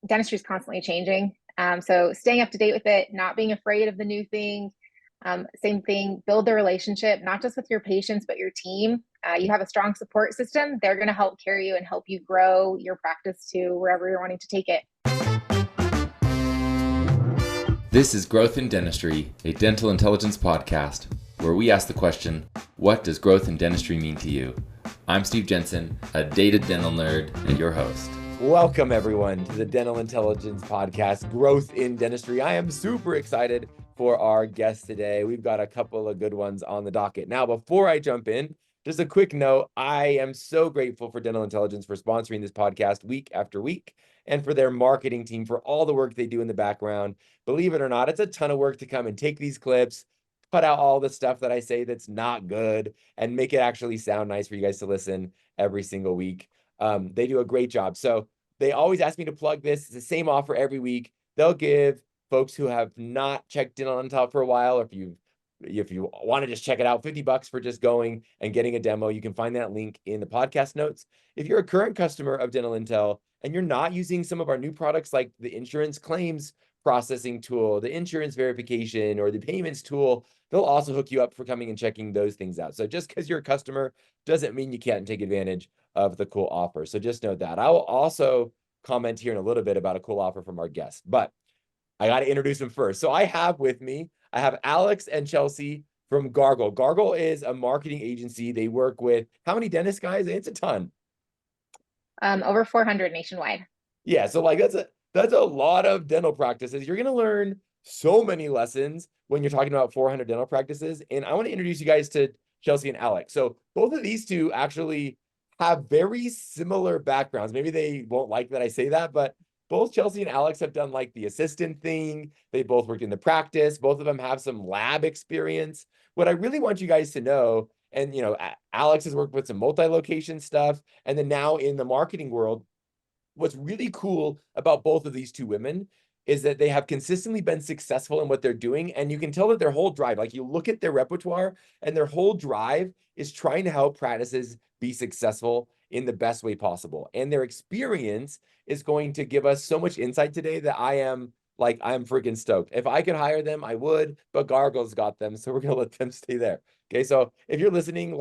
dentistry is constantly changing. So staying up to date with it, not being afraid of the new thing. Same thing, build the relationship, not just with your patients, but your team. You have a strong support system. They're going to help carry you and help you grow your practice to wherever you're wanting to take it. This is Growth in Dentistry, a dental intelligence podcast, where we ask the question, what does growth in dentistry mean to you? I'm Steve Jensen, a dated dental nerd and your host. Welcome, everyone, to the Dental Intelligence Podcast, Growth in Dentistry. I am super excited for our guest today. We've got a couple of good ones on the docket. Now, before I jump in, just a quick note. I am so grateful for Dental Intelligence for sponsoring this podcast week after week and for their marketing team for all the work they do in the background. Believe it or not, it's a ton of work to come and take these clips, cut out all the stuff that I say that's not good, and make it actually sound nice for you guys to listen every single week. They do a great job. So they always ask me to plug this. It's the same offer every week. They'll give folks who have not checked in on top for a while, or if you want to just check it out, $50 for just going and getting a demo. You can find that link in the podcast notes. If you're a current customer of Dental Intel and you're not using some of our new products like the insurance claims processing tool, the insurance verification, or the payments tool, they'll also hook you up for coming and checking those things out. So just because you're a customer doesn't mean you can't take advantage of the cool offer. So just note that. I will also comment here in a little bit about a cool offer from our guest, but I got to introduce them first. So I have Alex and Chelsea from Gargle. Gargle is a marketing agency. They work with how many dentists, guys? It's a ton. Over 400 nationwide. Yeah, so like that's a lot of dental practices. You're going to learn so many lessons when you're talking about 400 dental practices. And I want to introduce you guys to Chelsea and Alex. So both of these two actually have very similar backgrounds. Maybe they won't like that I say that, but both Chelsea and Alex have done like the assistant thing. They both worked in the practice. Both of them have some lab experience. What I really want you guys to know, and Alex has worked with some multi-location stuff, and then now in the marketing world, what's really cool about both of these two women is that they have consistently been successful in what they're doing. And you can tell that their whole drive, like you look at their repertoire and their whole drive is trying to help practices be successful in the best way possible. And their experience is going to give us so much insight today that I'm freaking stoked. If I could hire them, I would, but Gargle's got them. So we're going to let them stay there. Okay. So if you're listening,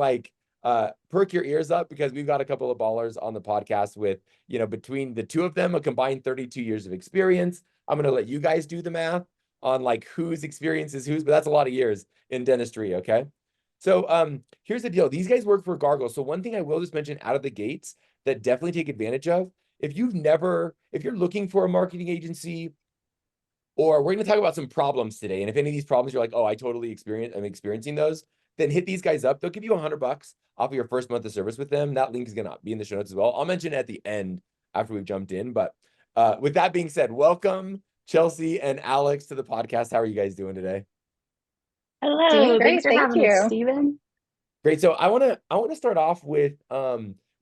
perk your ears up, because we've got a couple of ballers on the podcast with, between the two of them, a combined 32 years of experience. I'm going to let you guys do the math on like whose experience is whose, but that's a lot of years in dentistry. Okay. So here's the deal. These guys work for Gargle. So one thing I will just mention out of the gates that definitely take advantage of, if you're looking for a marketing agency, or we're going to talk about some problems today. And if any of these problems you're like, oh, I'm experiencing those, then hit these guys up. They'll give you $100 off of your first month of service with them. That link is going to be in the show notes as well. I'll mention it at the end after we've jumped in. But with that being said, welcome Chelsea and Alex to the podcast. How are you guys doing today? Hello. Doing great. Thanks for having us, Steven. Great. So I want to start off with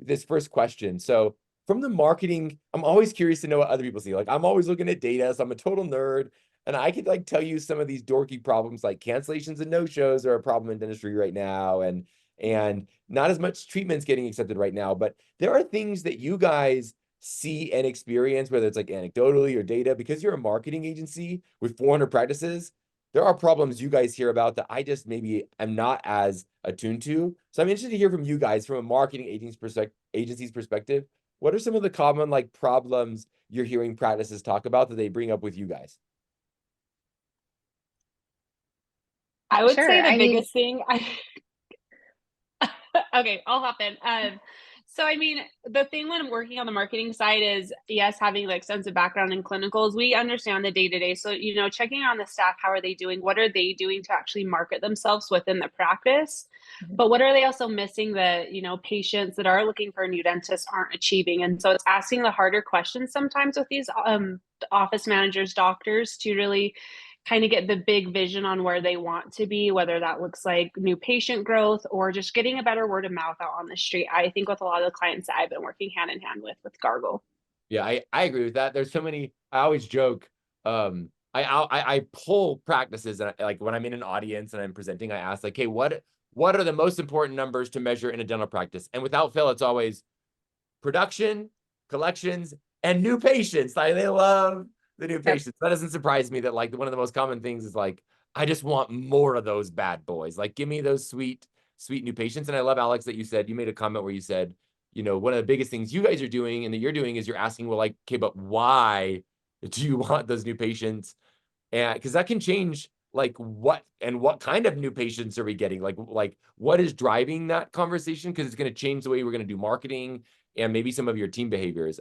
this first question. So from the marketing, I'm always curious to know what other people see. Like I'm always looking at data, so I'm a total nerd. And I could like tell you some of these dorky problems like cancellations and no-shows are a problem in dentistry right now. And not as much treatments getting accepted right now, but there are things that you guys see and experience, whether it's like anecdotally or data, because you're a marketing agency with 400 practices. There are problems you guys hear about that I just maybe am not as attuned to. So I'm interested to hear from you guys from a marketing agency's perspective. What are some of the common like problems you're hearing practices talk about that they bring up with you guys? I would say the biggest thing. Okay, I'll hop in. So I mean, the thing when I'm working on the marketing side is, yes, having like extensive background in clinicals, we understand the day-to-day. So, checking on the staff, how are they doing? What are they doing to actually market themselves within the practice? Mm-hmm. But what are they also missing that, patients that are looking for a new dentist aren't achieving? And so it's asking the harder questions sometimes with these office managers, doctors, to really kind of get the big vision on where they want to be, whether that looks like new patient growth or just getting a better word of mouth out on the street. I think with a lot of the clients that I've been working hand in hand with Gargle. Yeah, I agree with that. There's so many, I always joke, I pull practices, and like when I'm in an audience and I'm presenting, I ask like, hey, what are the most important numbers to measure in a dental practice? And without fail, it's always production, collections, and new patients. Like they love the new patients. That doesn't surprise me that like one of the most common things is like, I just want more of those bad boys. Like give me those sweet new patients. And I love, Alex, that you made a comment where you said, one of the biggest things you guys are doing and that you're doing is you're asking, well, like, okay, but why do you want those new patients? And because that can change like what kind of new patients are we getting? Like what is driving that conversation? Because it's going to change the way we're going to do marketing and maybe some of your team behaviors.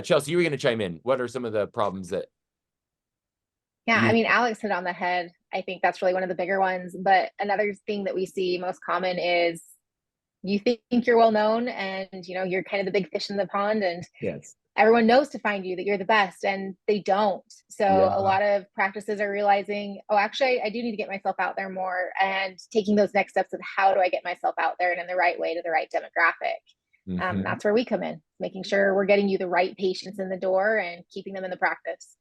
Chelsea, you were going to chime in. What are some of the problems that Yeah, I mean, Alex hit on the head. I think that's really one of the bigger ones. But another thing that we see most common is you think you're well known and you're kind of the big fish in the pond, and yes, everyone knows to find you that you're the best, and they don't. So yeah. a lot of practices are realizing, oh, actually, I do need to get myself out there more, and taking those next steps of how do I get myself out there and in the right way to the right demographic. That's where we come in, making sure we're getting you the right patients in the door and keeping them in the practice.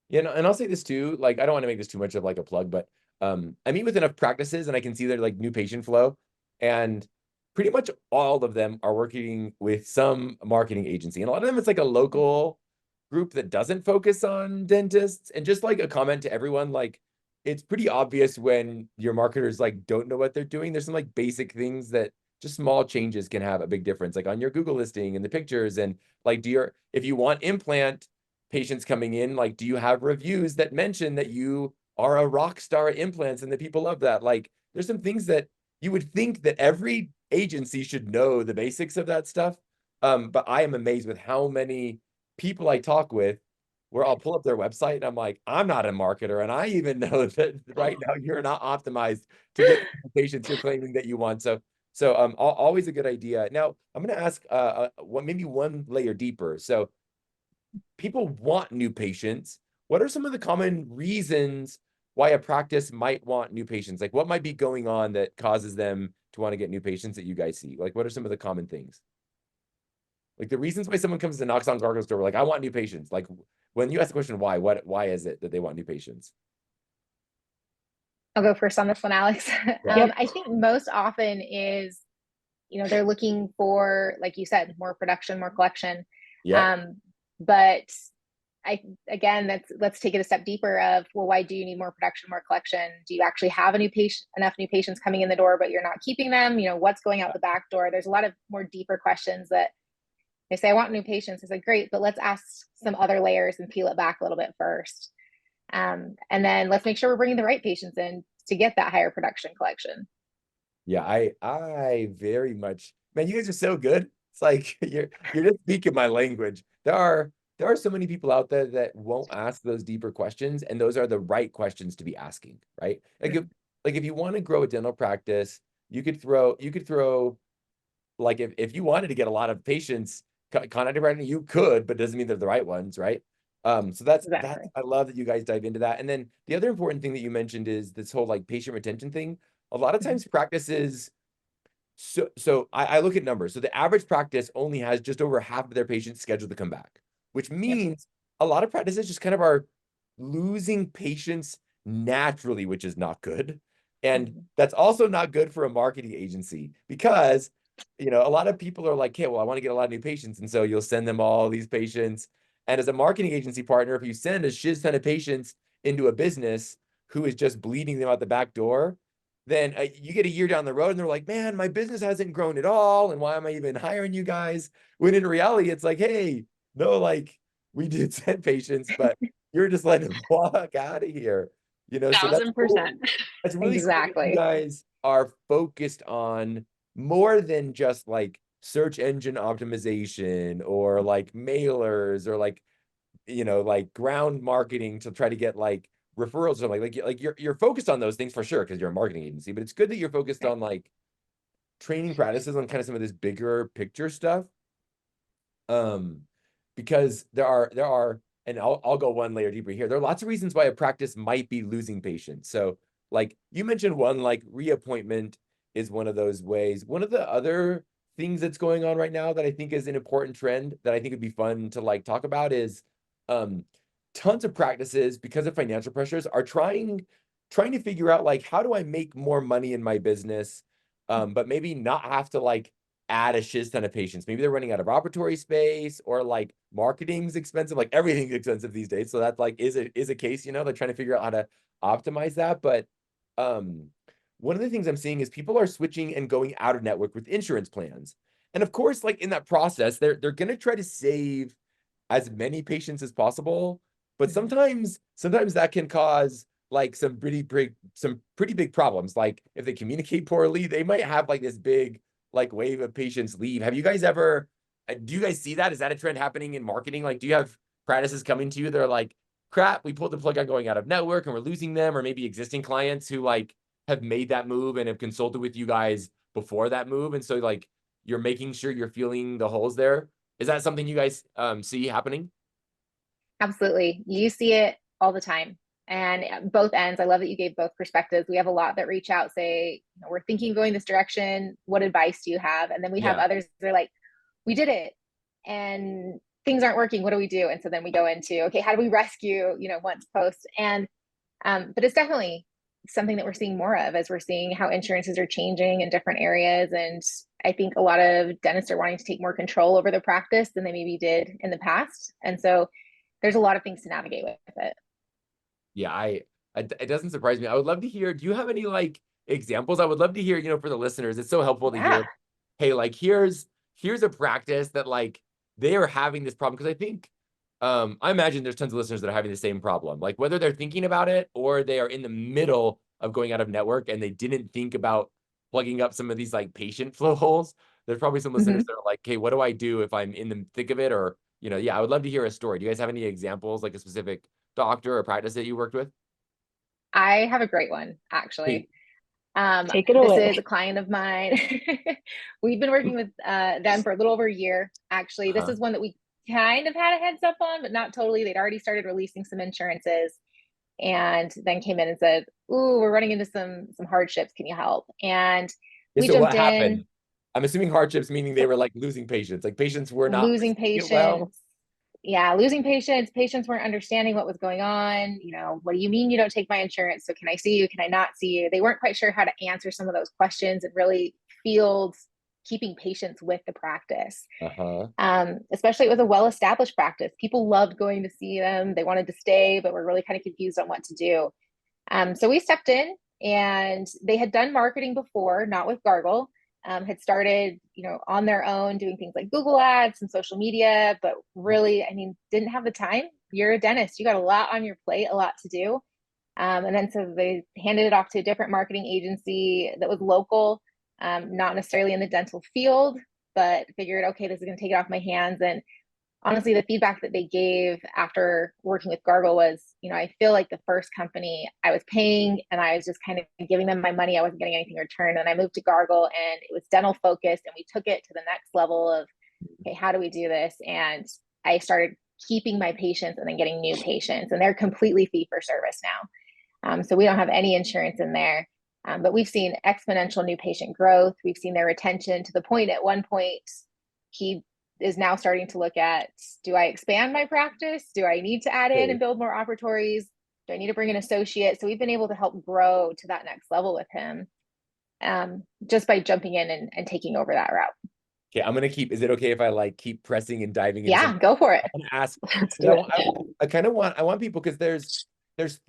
Yeah, and I'll say this too, like I don't want to make this too much of like a plug, but I meet with enough practices and I can see their like new patient flow, and pretty much all of them are working with some marketing agency. And a lot of them it's like a local group that doesn't focus on dentists. And just like a comment to everyone, like it's pretty obvious when your marketers like don't know what they're doing. There's some like basic things that just small changes can have a big difference, like on your Google listing and the pictures. And like if you want implant patients coming in, like do you have reviews that mention that you are a rock star at implants and that people love that? Like there's some things that you would think that every agency should know the basics of that stuff. But I am amazed with how many people I talk with where I'll pull up their website and I'm like, I'm not a marketer. And I even know that right now you're not optimized to get the patients you're claiming that you want. So always a good idea. Now I'm going to ask maybe one layer deeper. So people want new patients. What are some of the common reasons why a practice might want new patients? Like what might be going on that causes them to want to get new patients that you guys see? Like what are some of the common things? Like the reasons why someone comes to knocks on Gargle's door, like I want new patients. Like when you ask the question why is it that they want new patients? I'll go first on this one, Alex. Yeah. I think most often is, they're looking for, like you said, more production, more collection. Yeah. But let's take it a step deeper of, well, why do you need more production, more collection? Do you actually have enough new patients coming in the door, but you're not keeping them? What's going out the back door? There's a lot of more deeper questions that they say, I want new patients. It's like, great, but let's ask some other layers and peel it back a little bit first. And then let's make sure we're bringing the right patients in to get that higher production collection. Yeah, I very much, man, you guys are so good. It's like you're just speaking my language. There are so many people out there that won't ask those deeper questions, and those are the right questions to be asking, right? Like if you want to grow a dental practice, you could throw like if you wanted to get a lot of patients contact writing, you could, but it doesn't mean they're the right ones, right? So that's I love that you guys dive into that. And then the other important thing that you mentioned is this whole like patient retention thing. A lot of times practices, so I look at numbers. So the average practice only has just over half of their patients scheduled to come back, which means a lot of practices just kind of are losing patients naturally, which is not good. And that's also not good for a marketing agency because, a lot of people are like, hey, well, I want to get a lot of new patients. And so you'll send them all these patients. And as a marketing agency partner, if you send a shiz ton of patients into a business who is just bleeding them out the back door, then you get a year down the road and they're like, man, my business hasn't grown at all. And why am I even hiring you guys? When in reality, it's like, hey, no, like we did send patients, but you're just letting them walk out of here. So that's cool. 1,000%. That's really exactly cool that you guys are focused on more than just like search engine optimization or like mailers or like, like ground marketing to try to get like referrals or something. Like you're focused on those things for sure because you're a marketing agency, but it's good that you're focused on like training practices on kind of some of this bigger picture stuff. Because there are, and I'll go one layer deeper here. There are lots of reasons why a practice might be losing patients. So like you mentioned one, like reappointment is one of those ways. One of the other things that's going on right now that I think is an important trend that I think would be fun to like talk about is tons of practices, because of financial pressures, are trying to figure out like, how do I make more money in my business, but maybe not have to like add a shiz ton of patients. Maybe they're running out of operatory space, or like marketing's expensive, like everything's expensive these days. So that like is a case, you know, they're trying to figure out how to optimize that. But one of the things I'm seeing is people are switching and going out of network with insurance plans. And of course, like in that process, they're gonna try to save as many patients as possible. But sometimes that can cause like some pretty big problems. Like if they communicate poorly, they might have like this big like wave of patients leave. Have you guys ever, do you guys see that? Is that a trend happening in marketing? Like, do you have practices coming to you that are like, crap, we pulled the plug on going out of network and we're losing them, or maybe existing clients who like have made that move and have consulted with you guys before that move, and so like you're making sure you're feeling the holes there? Is that something you guys see happening? Absolutely. You see it all the time. And both ends. I love that you gave both perspectives. We have a lot that reach out, say, you know, we're thinking going this direction. What advice do you have? And then we have others that are like, we did it and things aren't working. What do we do? And so then we go into, okay, how do we rescue, you know, once post? And but it's definitely something that we're seeing more of as we're seeing how insurances are changing in different areas. And I think a lot of dentists are wanting to take more control over their practice than they maybe did in the past. And so there's a lot of things to navigate with it. Yeah, it doesn't surprise me. I would love to hear, do you have any like examples? I would love to hear, you know, for the listeners, it's so helpful to hear, hey, like here's a practice that like they are having this problem. Because I think I imagine there's tons of listeners that are having the same problem, like whether they're thinking about it or they are in the middle of going out of network and they didn't think about plugging up some of these like patient flow holes. There's probably some listeners that are like, hey, what do I do if I'm in the thick of it? Or, you know, yeah, I would love to hear a story. Do you guys have any examples, like a specific doctor or practice that you worked with? I have a great one, actually. Take it away. This is a client of mine. We've been working with them for a little over a year. Actually, this is one that we kind of had a heads up on, but not totally. They'd already started releasing some insurances and then came in and said, ooh, we're running into some hardships. Can you help? And we so jumped what happened? in. I'm assuming hardships meaning they were like losing patients. Like patients were not losing patients. Well. Yeah, losing patients. Patients weren't understanding what was going on. You know, what do you mean you don't take my insurance? So can I see you? Can I not see you? They weren't quite sure how to answer some of those questions and really field keeping patients with the practice. Especially it was a well-established practice. People loved going to see them. They wanted to stay, but were really kind of confused on what to do. So we stepped in, and they had done marketing before, not with Gargle. Had started, you know, on their own doing things like Google ads and social media, but really, I mean, didn't have the time. You're a dentist, you got a lot on your plate, a lot to do. And then so they handed it off to a different marketing agency that was local, not necessarily in the dental field, but figured, okay, this is going to take it off my hands. And honestly, the feedback that they gave after working with Gargle was, you know, I feel like the first company I was paying and I was just kind of giving them my money. I wasn't getting anything in return. And I moved to Gargle and it was dental focused, and we took it to the next level of, okay, how do we do this? And I started keeping my patients and then getting new patients, and they're completely fee for service now. So we don't have any insurance in there. But we've seen exponential new patient growth. We've seen their retention to the point at one point, he is now starting to look at, do I expand my practice? Do I need to add in and build more operatories? Do I need to bring an associate? So we've been able to help grow to that next level with him, just by jumping in and taking over that route. Okay, I'm gonna keep, is it okay if I like keep pressing and diving into Yeah, go for it. I'm gonna ask, you know, I want people, because there's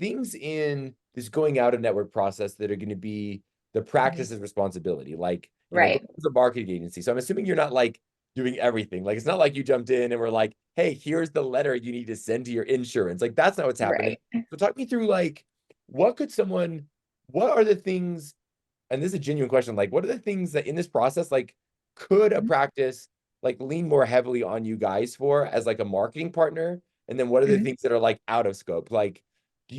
things in this going out of network process that are going to be the practice's responsibility. Like, you know, it's a marketing agency. So I'm assuming you're not like doing everything. Like, it's not like you jumped in and were like, hey, here's the letter you need to send to your insurance. Like, that's not what's happening. So talk me through, like, what are the things, and this is a genuine question, like, what are the things that in this process, like, could a practice like lean more heavily on you guys for as like a marketing partner? And then what are the things that are like out of scope? Like, did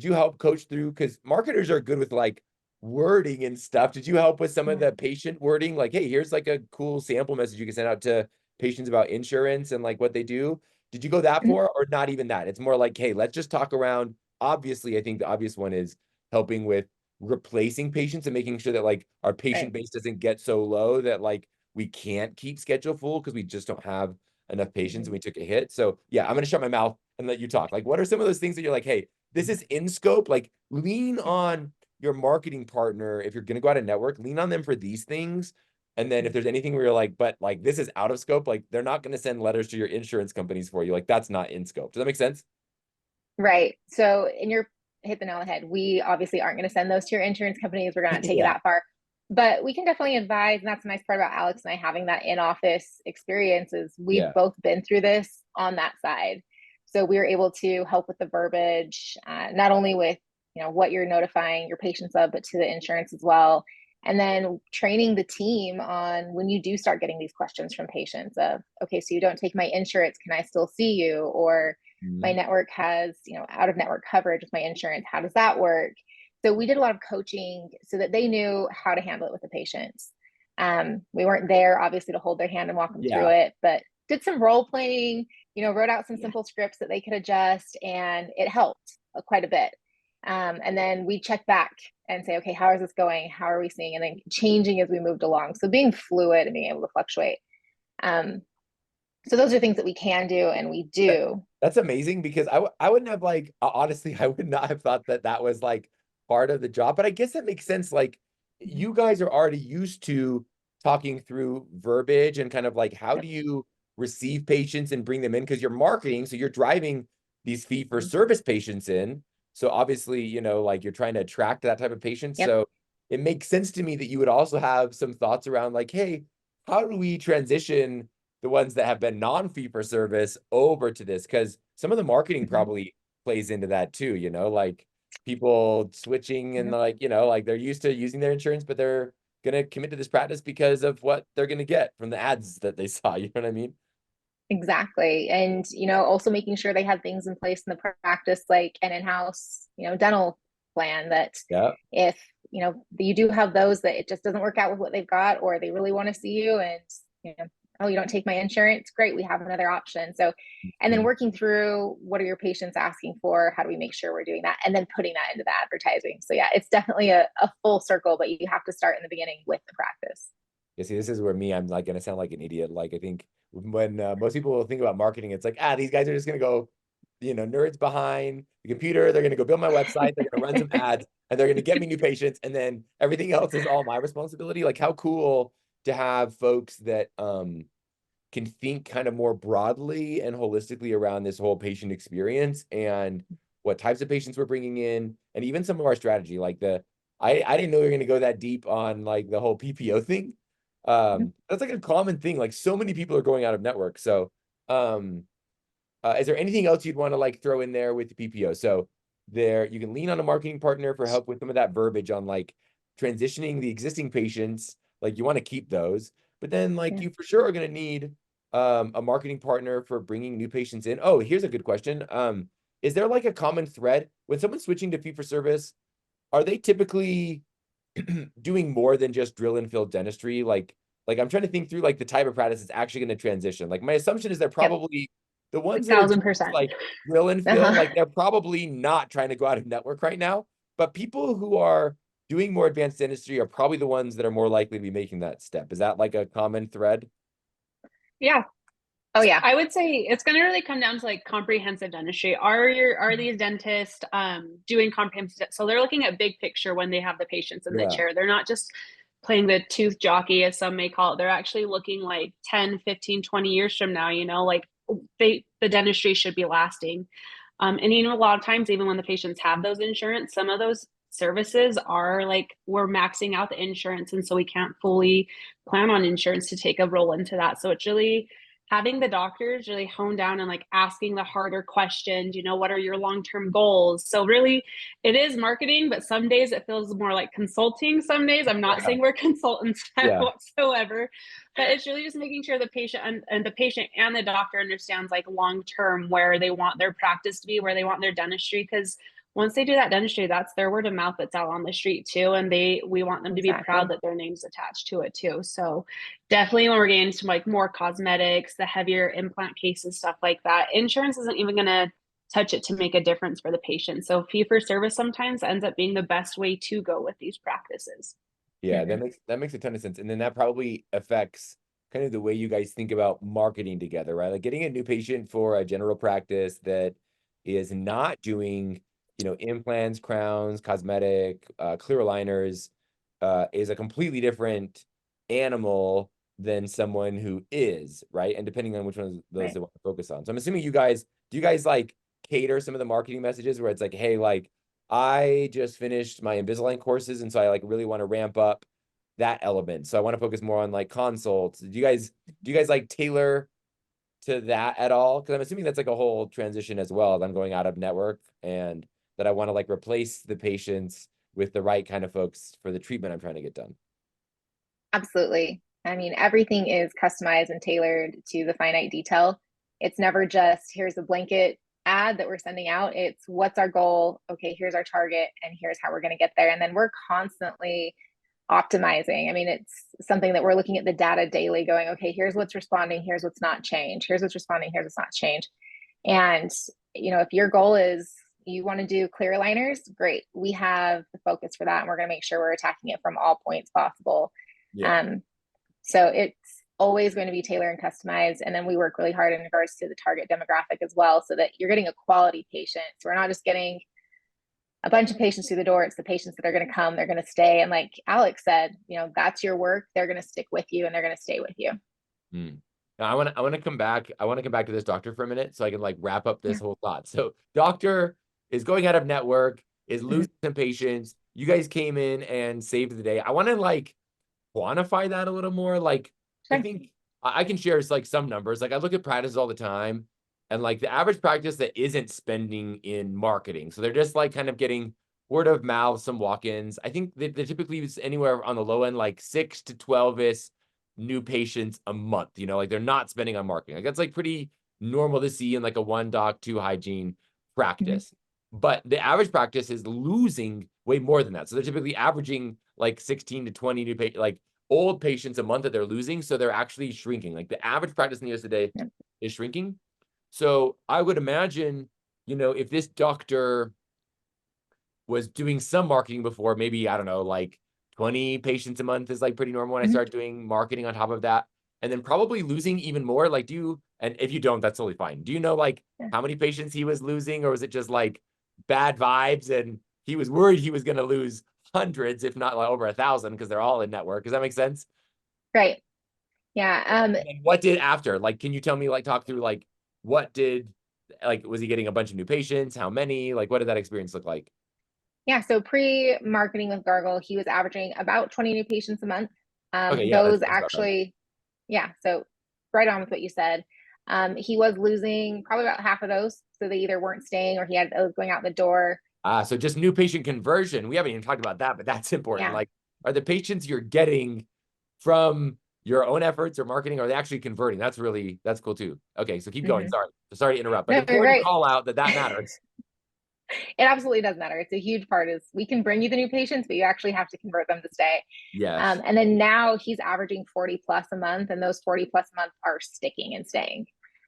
you help coach through? Because marketers are good with like wording and stuff. Did you help with some of the patient wording? Like, hey, here's like a cool sample message you can send out to patients about insurance and like what they do. Did you go that far, or not even that? It's more like, hey, let's just talk around. Obviously, I think the obvious one is helping with replacing patients and making sure that like our patient base doesn't get so low that like we can't keep schedule full because we just don't have enough patients and we took a hit. So yeah, I'm going to shut my mouth and let you talk. Like, what are some of those things that you're like, hey, this is in scope? Like, lean on your marketing partner. If you're going to go out and network, lean on them for these things. And then if there's anything where you're like, but like this is out of scope, like they're not going to send letters to your insurance companies for you. Like that's not in scope. Does that make sense? Right. So, and you're hit the nail on the head. We obviously aren't going to send those to your insurance companies. We're not take it that far, but we can definitely advise. And that's the nice part about Alex and I having that in-office experience is we've both been through this on that side. So we were able to help with the verbiage, not only with, what you're notifying your patients of, but to the insurance as well. And then training the team on when you do start getting these questions from patients of, okay, so you don't take my insurance, can I still see you? Or my network has, out of network coverage with my insurance. How does that work? So we did a lot of coaching so that they knew how to handle it with the patients. We weren't there obviously to hold their hand and walk them through it, but did some role playing, wrote out some simple scripts that they could adjust, and it helped quite a bit. And then we check back and say, okay, how is this going? How are we seeing? And then changing as we moved along. So being fluid and being able to fluctuate. So those are things that we can do and we do. That's amazing because I wouldn't have like, honestly, I would not have thought that that was like part of the job, but I guess that makes sense. Like you guys are already used to talking through verbiage and kind of like, how do you receive patients and bring them in? Because you're marketing, so you're driving these fee for service patients in. So obviously, like you're trying to attract that type of patient. So it makes sense to me that you would also have some thoughts around like, hey, how do we transition the ones that have been non-fee for service over to this? Because some of the marketing probably plays into that too, like people switching and like, like they're used to using their insurance, but they're going to commit to this practice because of what they're going to get from the ads that they saw. You know what I mean? Exactly. And, also making sure they have things in place in the practice, like an in-house, dental plan that if, you do have those that it just doesn't work out with what they've got, or they really want to see you and, oh, you don't take my insurance. Great. We have another option. So, and then working through what are your patients asking for? How do we make sure we're doing that? And then putting that into the advertising. So yeah, it's definitely a full circle, but you have to start in the beginning with the practice. Yeah, see, this is where I'm like going to sound like an idiot. Like I think when most people will think about marketing, it's like, these guys are just going to go, nerds behind the computer. They're going to go build my website. They're going to run some ads and they're going to get me new patients. And then everything else is all my responsibility. Like how cool to have folks that can think kind of more broadly and holistically around this whole patient experience and what types of patients we're bringing in, and even some of our strategy. Like I didn't know we were going to go that deep on like the whole PPO thing. That's like a common thing. Like so many people are going out of network. So is there anything else you'd want to like throw in there with the PPO? So there you can lean on a marketing partner for help with some of that verbiage on like transitioning the existing patients. Like you want to keep those, but then like you for sure are going to need a marketing partner for bringing new patients in. Oh, here's a good question. Is there like a common thread when someone's switching to fee for service? Are they typically doing more than just drill and fill dentistry? Like I'm trying to think through like the type of practice that's actually going to transition. Like my assumption is they're probably the ones that are just, like drill and fill, like they're probably not trying to go out of network right now. But people who are doing more advanced dentistry are probably the ones that are more likely to be making that step. Is that like a common thread? Yeah. Oh yeah. I would say it's going to really come down to like comprehensive dentistry. Are these dentists doing comprehensive? So they're looking at big picture when they have the patients in the chair. They're not just playing the tooth jockey, as some may call it. They're actually looking like 10, 15, 20 years from now, like the dentistry should be lasting. And a lot of times, even when the patients have those insurance, some of those services are like we're maxing out the insurance, and so we can't fully plan on insurance to take a role into that. So it's really having the doctors really hone down and like asking the harder questions, what are your long-term goals? So really it is marketing, but some days it feels more like consulting. Some days I'm not saying we're consultants whatsoever, but it's really just making sure the patient and the patient and the doctor understands like long-term where they want their practice to be, where they want their dentistry. Because once they do that dentistry, that's their word of mouth that's out on the street too. And we want them to be proud that their name's attached to it too. So definitely when we're getting into like more cosmetics, the heavier implant cases, stuff like that, insurance isn't even going to touch it to make a difference for the patient. So fee for service sometimes ends up being the best way to go with these practices. Yeah, that makes a ton of sense. And then that probably affects kind of the way you guys think about marketing together, right? Like getting a new patient for a general practice that is not doing implants, crowns, cosmetic, clear aligners, is a completely different animal than someone who is, right? And depending on which one of those Right. they want to focus on. So I'm assuming do you guys like cater some of the marketing messages where it's like, hey, like I just finished my Invisalign courses, and so I like really want to ramp up that element. So I want to focus more on like consults. Do you guys like tailor to that at all? Because I'm assuming that's like a whole transition as well, as I'm going out of network, and that I want to like replace the patients with the right kind of folks for the treatment I'm trying to get done. Absolutely. I mean, everything is customized and tailored to the finite detail. It's never just here's a blanket ad that we're sending out. It's what's our goal? Okay, here's our target, and here's how we're going to get there. And then we're constantly optimizing. I mean, it's something that we're looking at the data daily, going, okay, here's what's responding, here's what's not changed, here's what's responding, here's what's not changed. And, if your goal is you want to do clear aligners, great. We have the focus for that, and we're going to make sure we're attacking it from all points possible. Yeah. So it's always going to be tailored and customized. And then we work really hard in regards to the target demographic as well, so that you're getting a quality patient. So we're not just getting a bunch of patients through the door. It's the patients that are going to come, they're going to stay. And like Alex said, that's your work. They're going to stick with you, and they're going to stay with you. Now I want to come back. I want to come back to this doctor for a minute so I can like wrap up this whole thought. So doctor is going out of network, is losing some patients. You guys came in and saved the day. I want to like quantify that a little more. Like, Sure. I think I can share like some numbers. Like I look at practices all the time, and like the average practice that isn't spending in marketing, so they're just like kind of getting word of mouth, some walk-ins. I think they typically use anywhere on the low end, like 6 to 12-ish new patients a month. Like they're not spending on marketing. Like that's like pretty normal to see in like a 1 doc, 2 hygiene practice. But the average practice is losing way more than that. So they're typically averaging like 16 to 20 new like old patients a month that they're losing. So they're actually shrinking. Like the average practice in the US today is shrinking. So I would imagine, if this doctor was doing some marketing before, maybe, I don't know, like 20 patients a month is like pretty normal when I start doing marketing on top of that. And then probably losing even more. Like, and if you don't, that's totally fine. Do you know like how many patients he was losing, or was it just like bad vibes and he was worried he was going to lose hundreds, if not like over 1,000, because they're all in network? Does that make sense? Right. Yeah. And what did after? Like, can you tell me, like, talk through like was he getting a bunch of new patients? How many? Like, what did that experience look like? Yeah. So pre-marketing with Gargle, he was averaging about 20 new patients a month. Okay, yeah, those actually, yeah. So right on with what you said. He was losing probably about half of those. So they either weren't staying, or he had those going out the door. So just new patient conversion. We haven't even talked about that, but that's important. Yeah. Like, are the patients you're getting from your own efforts or marketing, are they actually converting? That's cool too. Okay, so keep going. Sorry to interrupt, but No, important to call out that matters. It absolutely does matter. It's a huge part. Is we can bring you the new patients, but you actually have to convert them to stay. Yes. And then now he's averaging 40 plus a month, and those 40 plus a month are sticking and staying.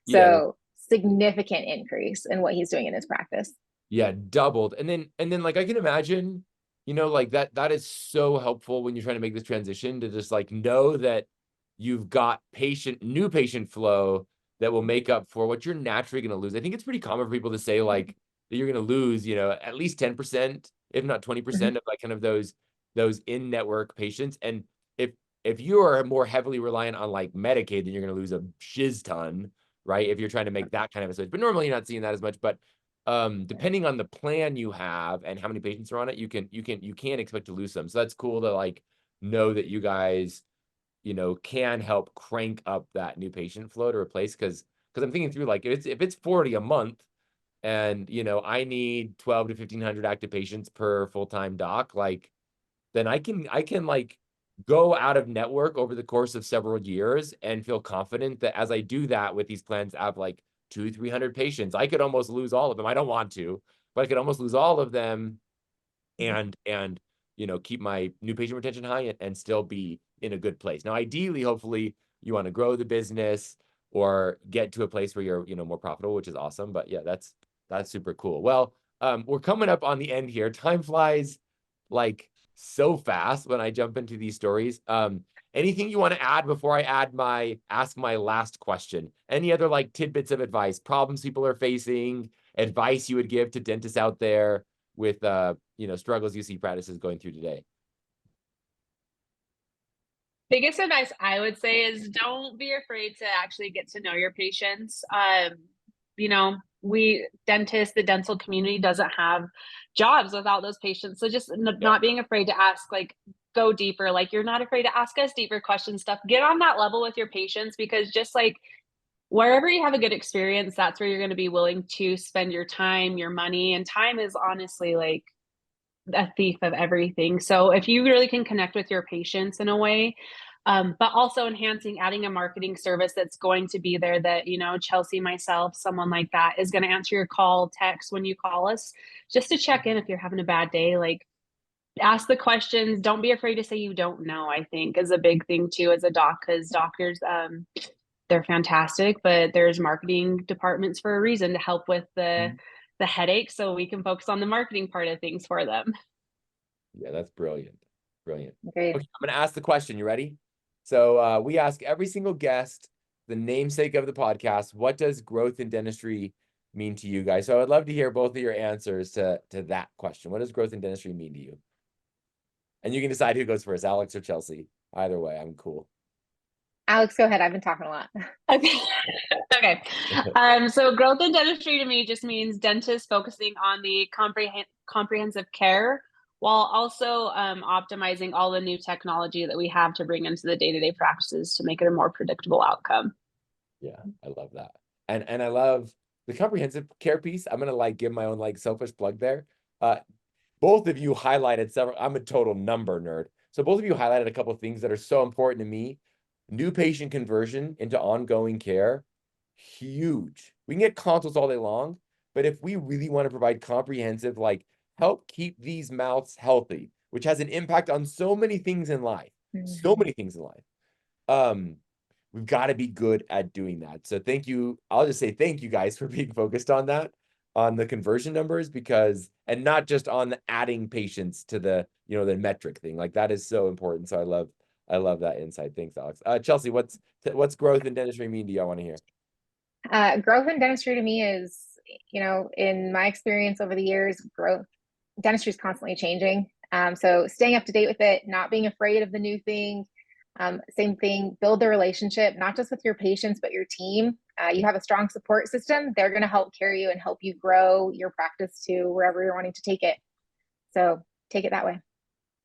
So significant increase in what he's doing in his practice. Yeah, doubled. And then like I can imagine, like that is so helpful when you're trying to make this transition, to just like know that you've got new patient flow that will make up for what you're naturally going to lose. I think it's pretty common for people to say like that you're going to lose, at least 10%, if not 20% of like kind of those in-network patients. And if you are more heavily reliant on like Medicaid, then you're going to lose a shiz ton, right? If you're trying to make that kind of a switch. But normally you're not seeing that as much. But depending on the plan you have and how many patients are on it, you can expect to lose some. So that's cool to like know that you guys, can help crank up that new patient flow to replace. Because I'm thinking through, like, if it's 40 a month, and I need 12 to 1,500 active patients per full-time doc, like, then I can like go out of network over the course of several years and feel confident that as I do that with these plans, I have like 200-300 patients. I could almost lose all of them. I don't want to, but I could almost lose all of them and keep my new patient retention high and still be in a good place. Now, ideally, hopefully, you want to grow the business or get to a place where you're more profitable, which is awesome. But yeah, that's super cool. Well, we're coming up on the end here. Time flies like so fast when I jump into these stories. Anything you want to add before I ask my last question? Any other like tidbits of advice, problems people are facing, advice you would give to dentists out there with struggles you see practices going through today? Biggest advice I would say is don't be afraid to actually get to know your patients. You know, we dentists, the dental community doesn't have jobs without those patients. So just not being afraid to ask, like, go deeper. Like, you're not afraid to ask us deeper questions, stuff. Get on that level with your patients, because just like wherever you have a good experience, that's where you're going to be willing to spend your time, your money. And time is honestly like a thief of everything. So if you really can connect with your patients in a way, but also enhancing, adding a marketing service that's going to be there, that, you know, Chelsea, myself, someone like that is going to answer your call, text when you call us, just to check in if you're having a bad day. Like, ask the questions. Don't be afraid to say you don't know, I think is a big thing too as a doc, because doctors, they're fantastic, but there's marketing departments for a reason to help with the headache, so we can focus on the marketing part of things for them. Yeah, that's brilliant. Brilliant. Great. Okay, I'm going to ask the question. You ready? So we ask every single guest, the namesake of the podcast, what does growth in dentistry mean to you guys? So I would love to hear both of your answers to that question. What does growth in dentistry mean to you? And you can decide who goes first, Alex or Chelsea. Either way, I'm cool. Alex, go ahead. I've been talking a lot. Okay. Okay. So growth in dentistry to me just means dentists focusing on the comprehensive care, while also optimizing all the new technology that we have to bring into the day-to-day practices to make it a more predictable outcome. Yeah, I love that. And I love the comprehensive care piece. I'm gonna like give my own like selfish plug there. Both of you highlighted several. I'm a total number nerd. So both of you highlighted a couple of things that are so important to me. New patient conversion into ongoing care, huge. We can get consults all day long, but if we really want to provide comprehensive, like help keep these mouths healthy, which has an impact on so many things in life, so many things in life. We've got to be good at doing that. So thank you. I'll just say thank you guys for being focused on that, on the conversion numbers, because, and not just on the adding patients to the, you know, the metric thing. Like that is so important. So I love that insight. Thanks, Alex. Chelsea, what's growth in dentistry mean to you? I want to hear. Growth in dentistry to me is, you know, in my experience over the years, dentistry is constantly changing. So staying up to date with it, not being afraid of the new thing. Same thing, build the relationship, not just with your patients, but your team. You have a strong support system. They're going to help carry you and help you grow your practice to wherever you're wanting to take it. So take it that way.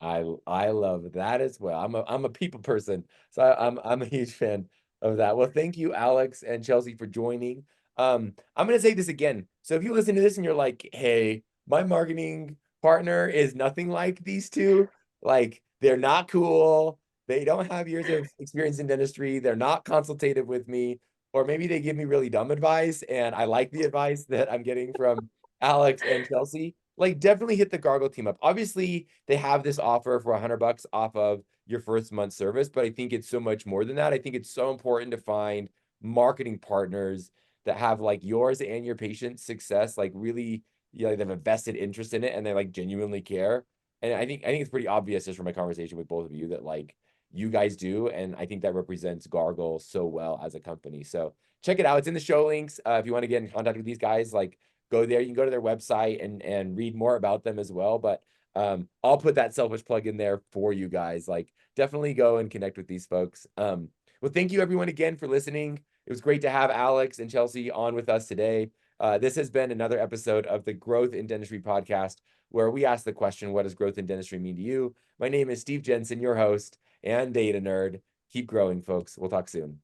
I love that as well. I'm a people person, so I'm a huge fan of that. Well, thank you, Alex and Chelsea, for joining. I'm gonna say this again. So if you listen to this and you're like, hey, my marketing partner is nothing like these two, like they're not cool, they don't have years of experience in dentistry, they're not consultative with me, or maybe they give me really dumb advice and I like the advice that I'm getting from Alex and Chelsea, like definitely hit the Gargle team up. Obviously, they have this offer for $100 off of your first month service, but I think it's so much more than that. I think it's so important to find marketing partners that have like yours and your patient's success, like really, you know, they have a vested interest in it and they like genuinely care. And I think it's pretty obvious just from my conversation with both of you that like you guys do, and I think that represents Gargle so well as a company. So check it out. It's in the show links. If you want to get in contact with these guys, like go there. You can go to their website and read more about them as well. But I'll put that selfish plug in there for you guys. Like definitely go and connect with these folks. Well, thank you everyone again for listening. It was great to have Alex and Chelsea on with us today. This has been another episode of the Growth in Dentistry podcast, where we ask the question, what does growth in dentistry mean to you? My name is Steve Jensen, your host and data nerd. Keep growing, folks. We'll talk soon.